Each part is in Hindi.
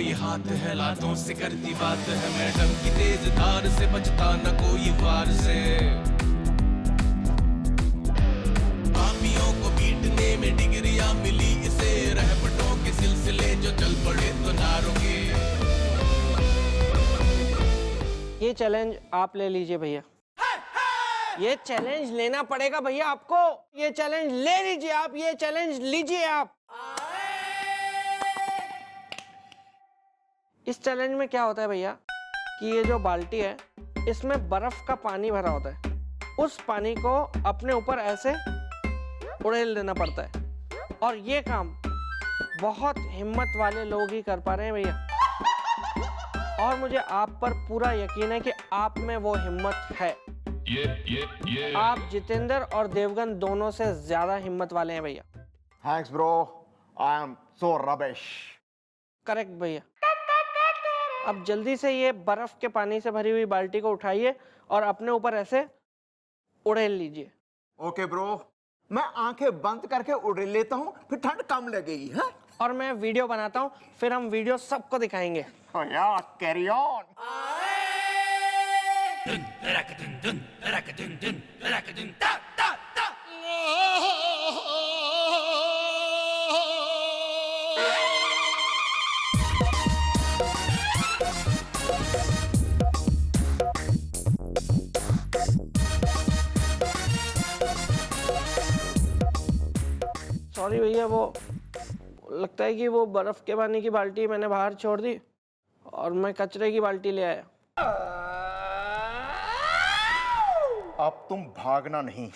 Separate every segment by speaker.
Speaker 1: ये हाथ है लातों से करती बात है मैडम की तेज धार से बचता न कोई वार से पापियों को पीटने में डिग्रियां मिली इसे रहपटों के सिलसिले जो चल पड़े तो ना रुके।
Speaker 2: ये चैलेंज आप ले लीजिए भैया, ये चैलेंज लेना पड़ेगा भैया आपको, ये चैलेंज ले लीजिए आप, ये चैलेंज लीजिए आप। इस चैलेंज में क्या होता है भैया कि ये जो बाल्टी है इसमें बर्फ का पानी भरा होता है, उस पानी को अपने ऊपर ऐसे उड़ेल देना पड़ता है और ये काम बहुत हिम्मत वाले लोग ही कर पा रहे हैं भैया। और मुझे आप पर पूरा यकीन है कि आप में वो हिम्मत है। आप जितेंद्र और देवगन दोनों से ज्यादा हिम्मत वाले हैं भैया।
Speaker 3: Thanks bro, I am so rubbish.
Speaker 2: Correct भैया। अब जल्दी से ये बर्फ के पानी से भरी हुई बाल्टी को उठाइए और अपने ऊपर ऐसे उड़ेल लीजिए।
Speaker 3: ओके ब्रो, मैं आंखें बंद करके उड़ेल लेता हूँ, फिर ठंड कम लगेगी। हाँ?
Speaker 2: और मैं वीडियो बनाता हूँ, फिर हम वीडियो सबको दिखाएंगे।
Speaker 3: Oh yeah, carry on.
Speaker 2: Sorry भैया, वो लगता है कि वो बर्फ के पानी की बाल्टी मैंने बाहर छोड़ दी और मैं कचरे की बाल्टी ले आया।
Speaker 3: अब तुम भागना नहीं।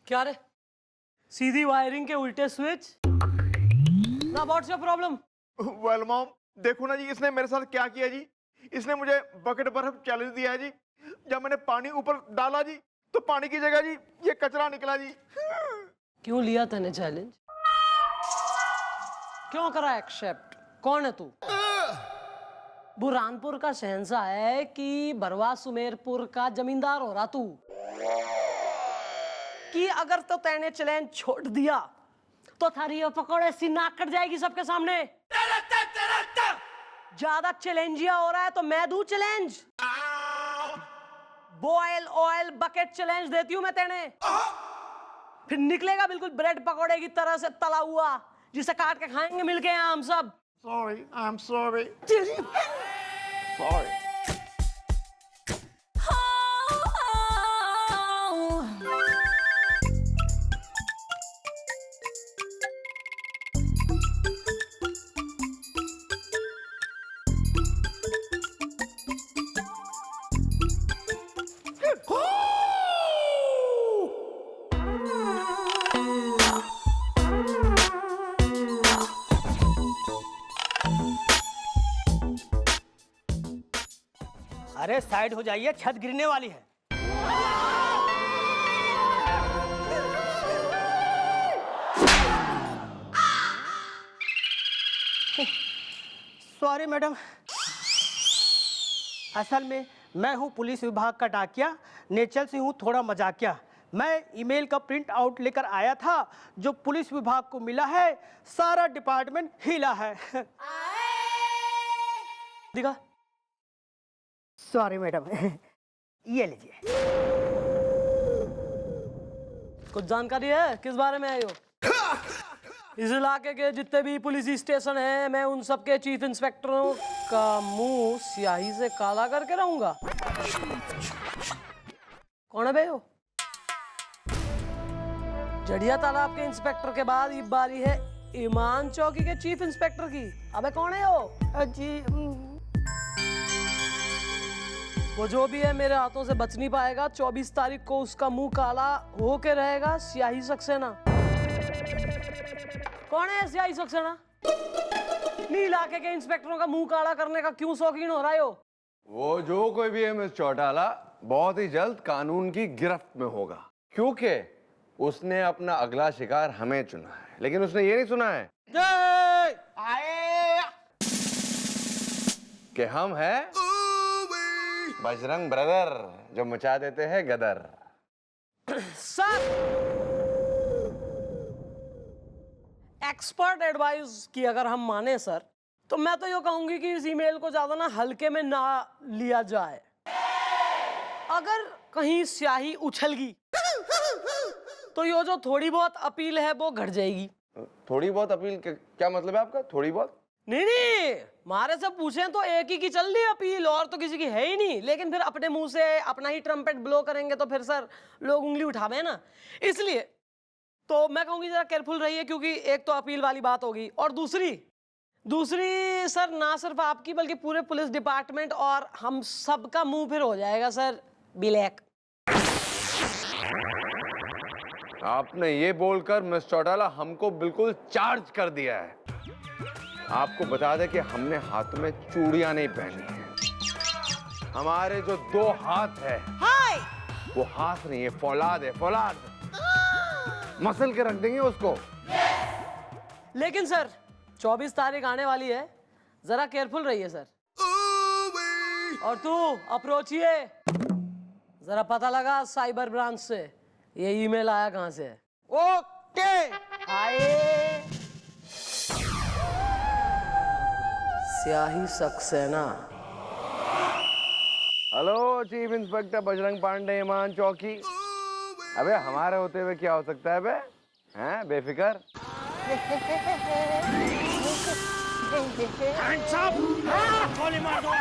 Speaker 4: क्या रे, सीधी वायरिंग के उल्टे स्विच ना? What's your problem?
Speaker 3: Well mom, देखो ना जी इसने मेरे साथ क्या किया जी। इसने मुझे बकेट बर्फ चैलेंज दिया है जी। जब मैंने पानी ऊपर डाला जी तो पानी की जगह जी ये कचरा निकला जी।
Speaker 4: क्यों लिया तूने चैलेंज? क्यों करा एक्सेप्ट? कौन है तू? बुरहानपुर का शहंशाह है कि बरवा सुमेरपुर का जमींदार हो रहा तू? कि अगर तो तैने चैलेंज छोड़ दिया तो थारी ये पकौड़े सी नाक कट जाएगी सबके सामने। ज्यादा चैलेंजिया हो रहा है तो मैं दूं challenge. Boil oil bucket challenge देती हूं मैं तेने, फिर निकलेगा बिल्कुल ब्रेड पकौड़े की तरह से तला हुआ, जिसे काट के खाएंगे मिलके यहाँ हम सब।
Speaker 3: Sorry, I am sorry. Sorry.
Speaker 5: अरे साइड हो जाइए, छत गिरने वाली है। सॉरी मैडम, असल में मैं हूँ पुलिस विभाग का डाकिया, नेचर से हूँ थोड़ा मजाकिया। मैं ईमेल का प्रिंट आउट लेकर आया था जो पुलिस विभाग को मिला है, सारा डिपार्टमेंट हिला है। दिखा। सॉरी मैडम, ये लीजिए।
Speaker 4: कुछ जानकारी है किस बारे में आई हो? इस इलाके के जितने भी पुलिस स्टेशन हैं, मैं उन सब के चीफ इंस्पेक्टरों का मुंह स्याही से काला करके रहूंगा। कौन है बे वो? जड़िया तालाब के इंस्पेक्टर के बाद ये बारी है ईमान चौकी के चीफ इंस्पेक्टर की। अबे कौन है वो?
Speaker 5: जी
Speaker 4: वो जो भी है मेरे हाथों से बच नहीं पाएगा। 24 तारीख को उसका मुंह काला होके रहेगा स्याही सक्सेना। कौन है स्याही सक्सेना? नी इलाके के इंस्पेक्टरों का मुंह काला करने का क्यों शौकीन हो रहा है?
Speaker 6: वो जो कोई भी है मिस चौटाला बहुत ही जल्द कानून की गिरफ्त में होगा, क्योंकि उसने अपना अगला शिकार हमें चुना है। लेकिन उसने ये नहीं सुना है
Speaker 3: आए
Speaker 6: कि हम हैं बजरंग ब्रदर जो मचा देते हैं गदर।
Speaker 4: सर, एक्सपर्ट एडवाइस की अगर हम माने सर, तो मैं तो ये कहूंगी कि इस ईमेल को ज्यादा ना हल्के में ना लिया जाए। अगर कहीं स्याही उछलगी तो ये जो थोड़ी बहुत अपील है वो घट जाएगी।
Speaker 6: थोड़ी बहुत अपील क्या मतलब है आपका? थोड़ी बहुत
Speaker 4: नहीं, हमारे से पूछें तो एक ही की चल रही अपील, और तो किसी की है ही नहीं। लेकिन फिर अपने मुंह से अपना ही ट्रम्पेट ब्लो करेंगे तो फिर सर लोग उंगली उठावे ना। इसलिए तो मैं कहूंगी जरा केयरफुल रहिए, क्योंकि एक तो अपील वाली बात होगी, और दूसरी सर ना सिर्फ आपकी बल्कि पूरे पुलिस डिपार्टमेंट और हम सबका मुंह फिर हो जाएगा सर ब्लैक।
Speaker 6: आपने ये बोलकर मिस चौटाला हमको बिल्कुल चार्ज कर दिया है। आपको बता दें कि हमने हाथ में चूड़ियां नहीं पहनी है। हमारे जो 2 हाथ है वो हाथ नहीं है, फौलाद है, फौलाद। मसल के रख देंगे उसको।
Speaker 4: लेकिन सर 24 तारीख आने वाली है, जरा केयरफुल रहिए सर। और तू अप्रोचिए, जरा पता लगा साइबर ब्रांच से ये ईमेल आया कहां से है।
Speaker 2: ओके।
Speaker 4: आए स्याही Saxena.
Speaker 6: Hello chief inspector Bajrang Pandey, ईमान चौकी। अबे हमारे होते हुए क्या हो सकता है बे? हैं बेफिक्र?
Speaker 2: गोली मार दो।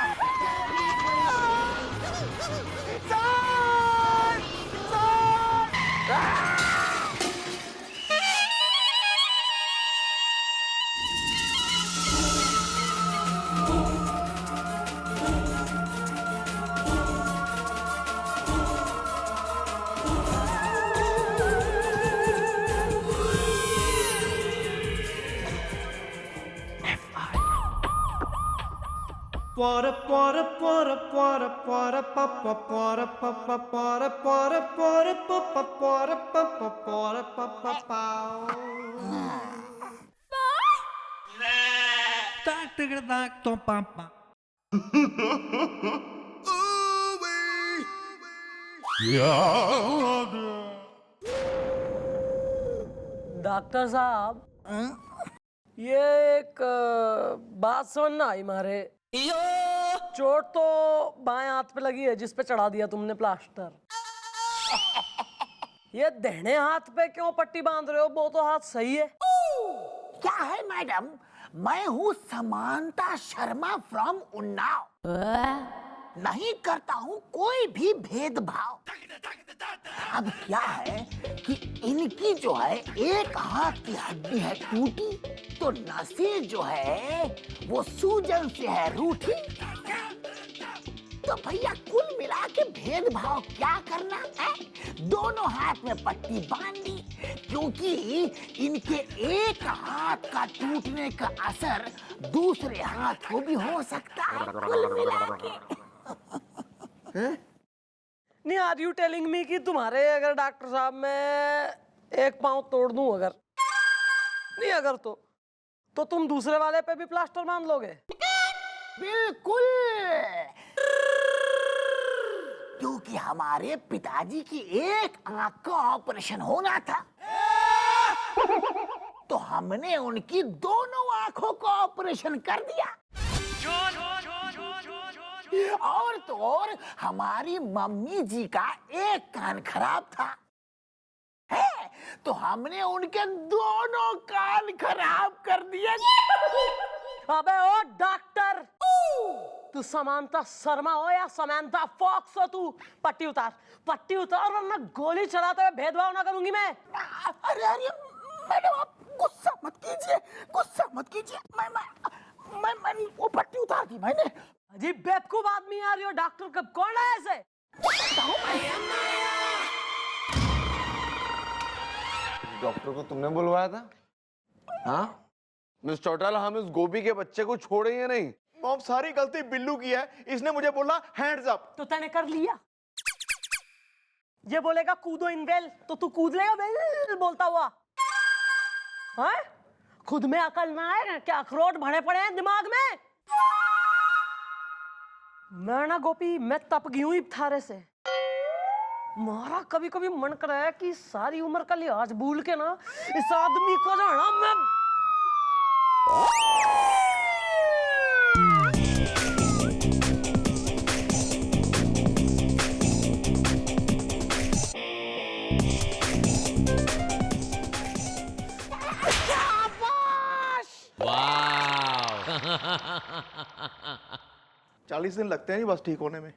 Speaker 4: डॉक्टर साहब, ये एक बात समझ ना आई मारे। चोट तो बाएं हाथ पे लगी है जिस पे चढ़ा दिया तुमने प्लास्टर। ये दाहिने हाथ पे क्यों पट्टी बांध रहे हो? वो तो हाथ सही है।
Speaker 7: क्या है मैडम, मैं हूँ समांता शर्मा फ्रॉम उन्नाव। नहीं करता हूँ कोई भी भेदभाव। अब क्या है कि इनकी जो है एक हाथ की हड्डी है टूटी, तो नसें जो है वो सूजन से है रूठी। तो भैया कुल मिला के भेदभाव क्या करना है? दोनों हाथ में पट्टी बांध दी, क्योंकि इनके एक हाथ का टूटने का असर दूसरे हाथ को भी हो सकता है। कुल मिला के
Speaker 4: नहीं, आर यू टेलिंग मी कि तुम्हारे अगर डॉक्टर साहब मैं एक पांव तोड़ दूं, अगर नहीं अगर तो तुम दूसरे वाले पे भी प्लास्टर बांध लोगे?
Speaker 7: बिल्कुल, क्योंकि हमारे पिताजी की एक आंख का ऑपरेशन होना था, तो हमने उनकी दोनों आंखों का ऑपरेशन कर दिया। और तो और हमारी मम्मी जी का एक कान खराब था, है तो हमने उनके दोनों कान खराब कर दिए।
Speaker 4: अबे ओ डॉक्टर, तू समांता शर्मा हो या समांता फॉक्स हो? तू पट्टी उतार वरना गोली चलाते हुए भेदभाव ना करूंगी मैं।
Speaker 7: अरे अरे मैडम, आप गुस्सा मत कीजिए। मैं वो पट्टी उतार दी मैंने।
Speaker 4: अजीब बेवकूफ आदमी आ रही हो। डॉक्टर कब कौन है ऐसे?
Speaker 6: डॉक्टर को तुमने बुलवाया था? हाँ मिस चौटाला, हम इस गोभी के बच्चे को छोड़ेंगे नहीं।
Speaker 3: मॉम सारी गलती बिल्लू की है, इसने मुझे बोला हैंड्स अप।
Speaker 4: तो तैने कर लिया। ये बोलेगा कूदो इन वेल तो तू कूद लेगा वेल बोलता हुआ? हाँ? खुद में अकल ना है क्या? अखरोट भरे पड़े हैं दिमाग में। मैं ना गोपी, मैं तप गई हूं इफ्तारे से। मारा कभी कभी मन कर रहा है कि सारी उम्र का लिहाज भूल के ना इस आदमी को जो है ना मैं
Speaker 1: वाह
Speaker 3: 40 दिन लगते हैं जी बस ठीक होने में।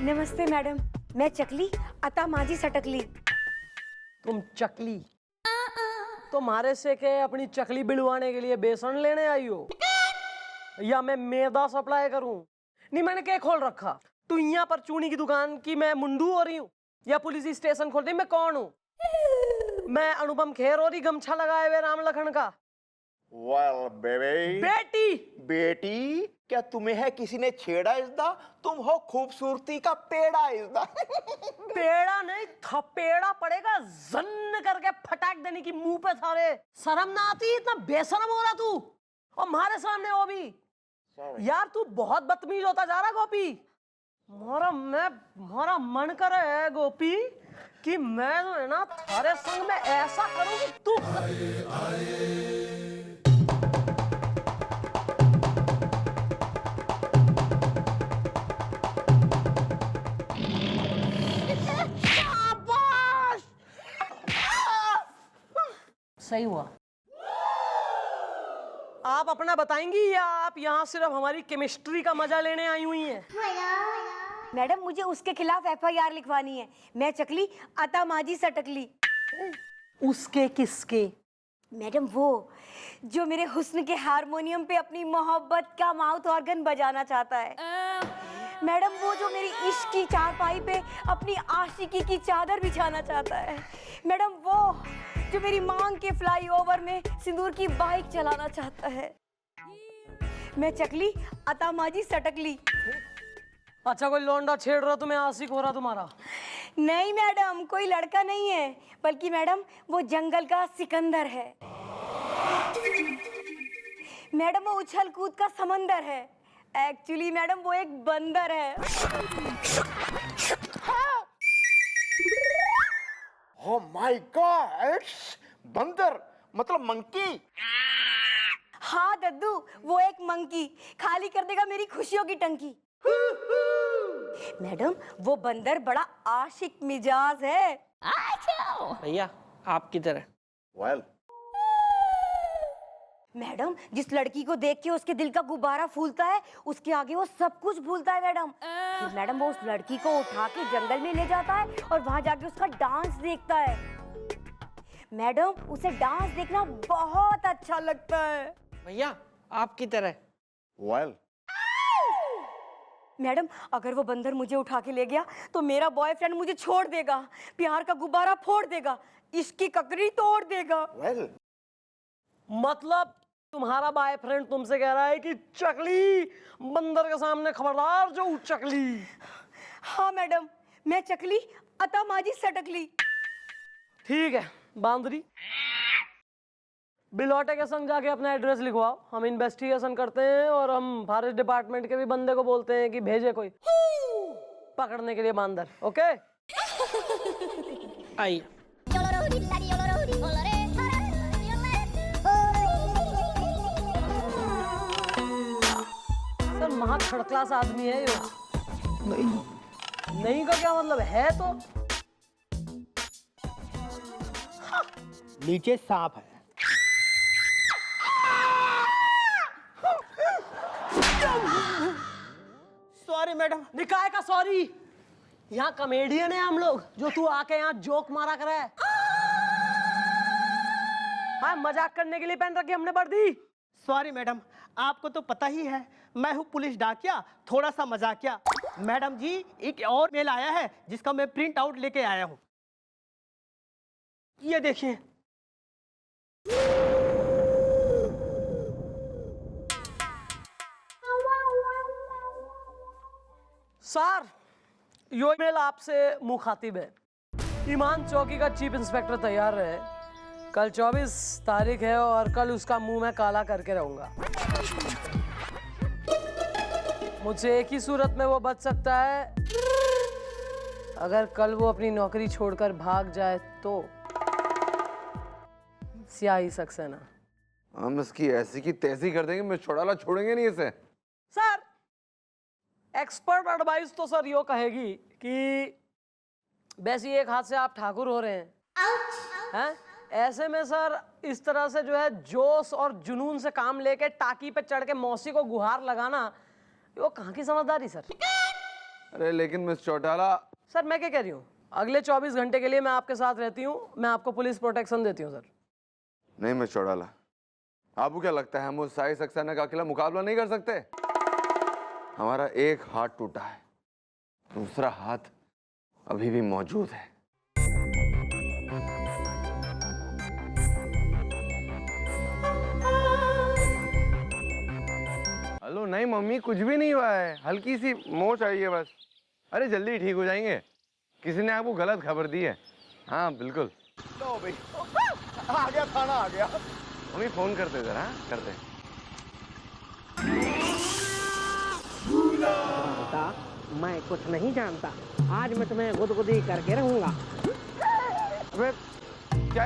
Speaker 8: नमस्ते मैडम, मैं चकली अता माजी सटकली।
Speaker 4: तुम चकली तुम्हारे से के अपनी चकली बिलवाने के लिए बेसन लेने आई हो या मैं मैदा सप्लाई करूं? नहीं, मैंने क्या खोल रखा? तू यहाँ पर चूनी की दुकान की मैं मुंडू हो रही हूँ या पुलिस स्टेशन खोल रही? मैं कौन हूँ? मैं अनुपम खेर हो रही गमछा लगाए हुए राम लखन का।
Speaker 3: वेल बेबी,
Speaker 4: बेटी
Speaker 3: बेटी क्या तुम्हें है किसी ने छेड़ा इसदा? तुम हो खूबसूरती का पेड़ा इसदा।
Speaker 4: पेड़ा नहीं थपेड़ा पड़ेगा, जन्न करके फटाक देने की मुंह पे सारे। शर्म ना आती? इतना बेशरम हो रहा तू और हमारे सामने वो भी। यार तू बहुत बदतमीज होता जा रहा गोपी। मोरा मन कर रहा है गोपी कि मैं जो है ना थारे संग में ऐसा करूं कि तू सही हुआ। आप अपना बताएंगी या आप यहाँ सिर्फ हमारी केमिस्ट्री का मजा लेने आई हुई हैं?
Speaker 8: मैडम मुझे उसके खिलाफ FIR लिखवानी है। मैं चकली अता माजी सटकली।
Speaker 4: उसके किसके?
Speaker 8: मैडम वो जो मेरे हुस्न के हारमोनियम पे अपनी मोहब्बत का माउथ ऑर्गन बजाना चाहता है। मैडम वो जो मेरी इश्क की चारपाई पे अपनी आशिकी की चादर बिछाना चाहता है। मैडम वो जो मेरी मांग के फ्लाईओवर में सिंदूर की बाइक चलाना चाहता है। मैं चकली अता माजी सटकली।
Speaker 4: अच्छा कोई लौंडा छेड़ रहा तुम्हें, आशिक हो रहा तुम्हारा?
Speaker 8: नहीं मैडम, कोई लड़का नहीं है, बल्कि मैडम वो जंगल का सिकंदर है। मैडम वो उछल कूद का समंदर है। एक्चुअली मैडम वो एक बंदर है।
Speaker 3: ओह माय गॉड, बंदर मतलब मंकी।
Speaker 8: हाँ दद्दू, वो एक मंकी खाली कर देगा मेरी खुशियों की टंकी। मैडम वो बंदर बड़ा आशिक मिजाज है।
Speaker 2: भैया आपकी तरह।
Speaker 3: वेल
Speaker 8: मैडम जिस लड़की को देख के उसके दिल का गुब्बारा फूलता है उसके आगे वो सब कुछ भूलता है मैडम। फिर मैडम वो उस लड़की को उठा के जंगल में ले जाता है और वहां जाके उसका डांस देखता है। मैडम उसे डांस देखना बहुत अच्छा लगता है।
Speaker 2: भैया आपकी तरह।
Speaker 3: वेल
Speaker 8: मैडम अगर वो बंदर मुझे उठा के ले गया तो मेरा बॉयफ्रेंड मुझे छोड़ देगा, प्यार का गुब्बारा फोड़ देगा, इसकी ककड़ी तोड़ देगा।
Speaker 3: वेल
Speaker 4: मतलब तुम्हारा बॉयफ्रेंड तुमसे कह रहा है कि चकली बंदर के सामने खबरदार जो चकली।
Speaker 8: हाँ मैडम, मैं चकली अता माजी सटकली।
Speaker 4: ठीक है बांदरी, बिलौटे के संग जाके अपना एड्रेस लिखवाओ, हम इन्वेस्टिगेशन करते हैं और हम फॉरेस्ट डिपार्टमेंट के भी बंदे को बोलते हैं कि भेजे कोई पकड़ने के लिए बांदर। ओके
Speaker 2: आइए।
Speaker 4: सर महा थर्ड क्लास आदमी है ये। नहीं का क्या मतलब है? तो
Speaker 5: नीचे सांप है। Sorry madam.
Speaker 4: निकाय का सॉरी? यहाँ कॉमेडियन है हम लोग, जो तू आके यहाँ जोक मारा करे। हाँ मजाक करने के लिए पहन रखी हमने वर्दी।
Speaker 5: सॉरी मैडम, आपको तो पता ही है मैं हूँ पुलिस डाकिया, थोड़ा सा मजाकिया। मैडम जी एक और मेल आया है जिसका मैं प्रिंट आउट लेके आया हूँ, ये देखिए।
Speaker 4: सर, यो ईमेल आपसे मुखातिब है। ईमान चौकी का चीफ इंस्पेक्टर तैयार रहे। कल 24 तारीख है और कल उसका मुंह मैं काला करके रहूंगा। मुझसे एक ही सूरत में वो बच सकता है, अगर कल वो अपनी नौकरी छोड़कर भाग जाए तो। स्याही सक्सेना।
Speaker 6: हम इसकी ऐसी की तैसी कर देंगे, मिस चौटाला छोड़ेंगे नहीं इसे।
Speaker 4: सर, एक्सपर्ट एडवाइस तो सर यो कहेगी कि वैसे एक हाथ से आप ठाकुर हो रहे हैं, ऐसे में सर इस तरह से जो है जोश और जुनून से काम लेके टाकी पे चढ़ के मौसी को गुहार लगाना, वो कहाँ की समझदारी सर।
Speaker 6: अरे लेकिन मिस चौटाला।
Speaker 4: सर मैं क्या कह रही हूँ, अगले 24 घंटे के लिए मैं आपके साथ रहती हूँ, मैं आपको पुलिस प्रोटेक्शन देती हूँ सर।
Speaker 6: नहीं मिस चौटाला, आपको क्या लगता है हम उस साई सक्सेना का अकेला मुकाबला नहीं कर सकते? हमारा एक हाथ टूटा है, दूसरा हाथ अभी भी मौजूद है। हेलो, नहीं मम्मी, कुछ भी नहीं हुआ है, हल्की सी मोच आई है बस। अरे जल्दी ठीक हो जाएंगे, किसी ने आपको गलत खबर दी है। हाँ बिल्कुल।
Speaker 3: लो भाई, आ गया, थाना आ गया।
Speaker 6: मम्मी फोन करते जरा, करते।
Speaker 2: बेटा, मैं कुछ नहीं जानता, आज मैं तुम्हें गुदगुदी करके रहूंगा।
Speaker 6: अबे क्या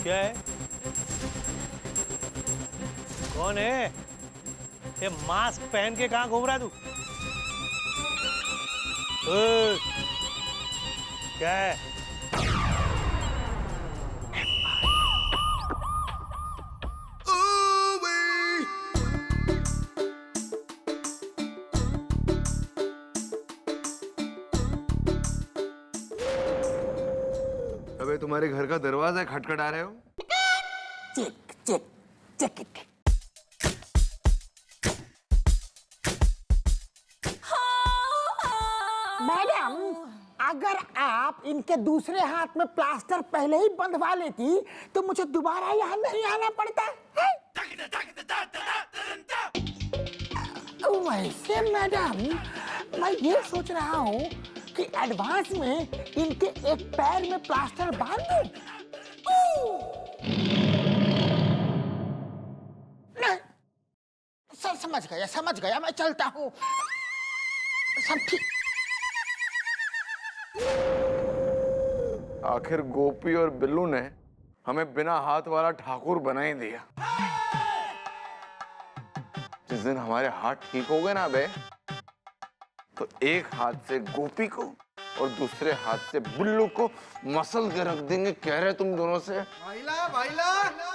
Speaker 5: क्या है? कौन है? ये मास्क पहन के कहाँ घूम रहा है तू? ओए, क्या है?
Speaker 6: अबे तुम्हारे घर का दरवाजा खटखटा रहे हो?
Speaker 7: Check check check it. Madam, अगर आप इनके दूसरे हाथ में प्लास्टर पहले ही बंधवा लेती तो मुझे दोबारा यहाँ नहीं आना पड़ता है? वैसे मैडम, मैं ये सोच रहा हूँ कि एडवांस में इनके एक पैर में प्लास्टर बांध दूं। नहीं, सर समझ गया, मैं चलता हूँ। सब ठीक।
Speaker 6: आखिर गोपी और बिल्लू ने हमें बिना हाथ वाला ठाकुर बना ही दिया। जिस दिन हमारे हाथ ठीक हो गए ना बे, तो एक हाथ से गोपी को और दूसरे हाथ से बिल्लू को मसल के रख देंगे। कह रहे तुम दोनों से।
Speaker 3: भाईला, भाईला।